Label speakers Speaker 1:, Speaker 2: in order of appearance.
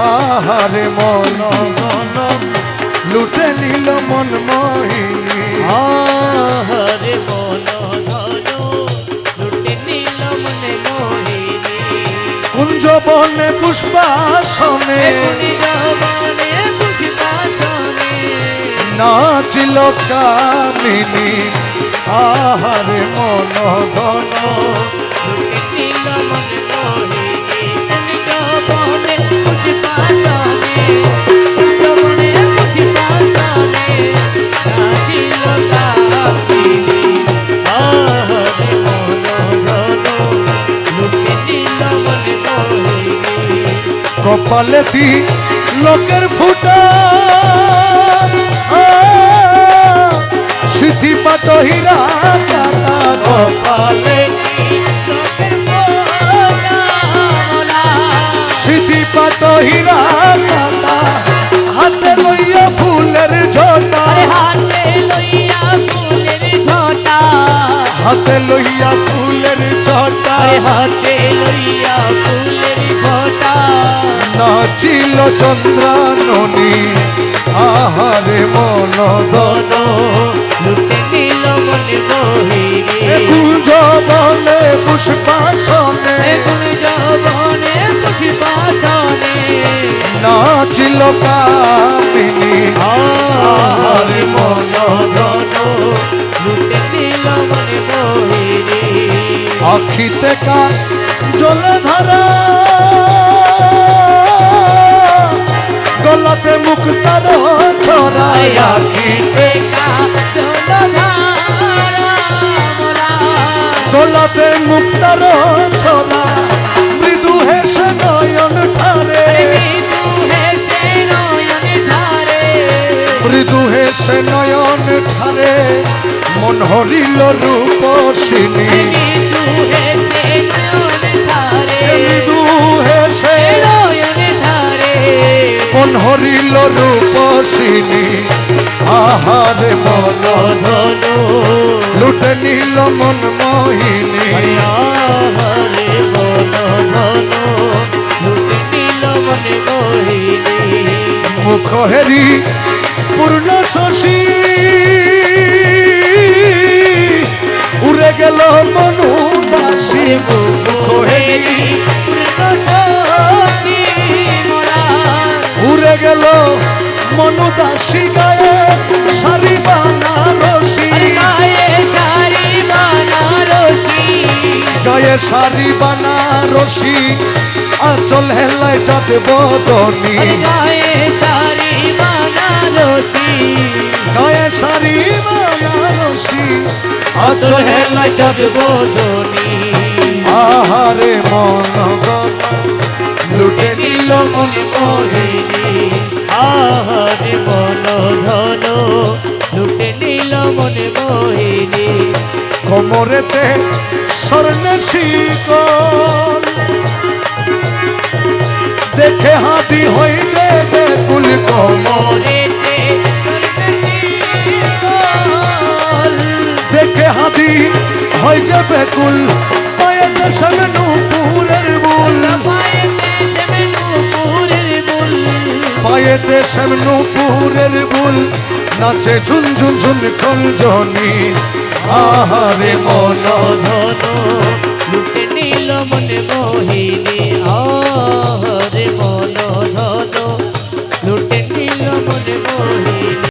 Speaker 1: আহারে মন ধন লুটে নিল মন মোহিনী
Speaker 2: আহারে মন ধন লুটে নিল মন মোহিনী
Speaker 1: কুঞ্জ বনে পুষ্পাসনে
Speaker 2: কুঞ্জবনে পুষ্পাসনে
Speaker 1: নাচিল কামিনী আহারে মন ধন
Speaker 2: লুটে নিল মন মোহিনী কুঞ্জবনে পুষ্পাসনে কুঞ্জবনে পুষ্পাসনে নাচিল কামিনী আহারে মন ধন লুটে নিল মন মোহিনী
Speaker 1: কপালে দি লোকের ফুটা সিদ্ধি পাত হীরা কাটা কপালে সিদ্ধি পাত হীরা কাটা হাতে লইয়া ফুলের ঝোটা
Speaker 2: হাতে লইয়া ফুলের ঝোটা
Speaker 1: হাতে লইয়া ফুলের ঝোটা
Speaker 2: হাতে লইয়া ফুলের ঝোটা
Speaker 1: নাচিল চন্দ্রাননী আহারে মন ধন
Speaker 2: লুটে নিল মন মোহিনী
Speaker 1: কুঞ্জ বনে পুষ্পাসনে
Speaker 2: কুঞ্জবনে পুষ্পাসনে
Speaker 1: নাচিল কামিনী আহারে মন ধন
Speaker 2: লুটে নিল মন মোহিনী
Speaker 1: আখিতে কা জলধারা গলাতে মুক্তার ছড়ায় আখিতে গলাতে মুক্তার ছড়া মৃদু হেসে নয়ন ঠারে মৃদু হেসে নয়ন ঠারে মন হরিল রূপসিনী মৃদু হেসে মন হরিল রূপসিনী আহারে মন
Speaker 2: ধন
Speaker 1: লুটে নিল মন মোহিনী
Speaker 2: হরে মন ধন লুটে নিল মন মোহিনী
Speaker 1: মুখ হেরি পূর্ণ শশী উড়ে গেল মনু দাসী মুখ হেরি উড়ে গেল মনু দাসী গায়ে সারি বানারসি গায়ে সারি বানারসি আঁচল হেলায় যাতে বদনী গায়ে সারি বানারসি আঁচল হেলায় যাতে
Speaker 2: বদনী
Speaker 1: আহারে মন লুটে নিল মন
Speaker 2: মোহিনী আহারে মন ধন লুটে নিল মন মোহিনী
Speaker 1: কোমরেতে স্বর্ণে শিকল দেখে হাতি হয়েছে বেকুল কোমর দেখে হাতি হয়েছে বেকুল পায়েতে সবে নুপুরের বুল পায়েতে সব নুপুরের বুল নাচে ঝুনঝুন ঝুন খঞ্জনি আহারে মন
Speaker 2: ধন লুটে নিল মন মোহিনী আহারে মন ধন লুটে নিল মন মোহিনী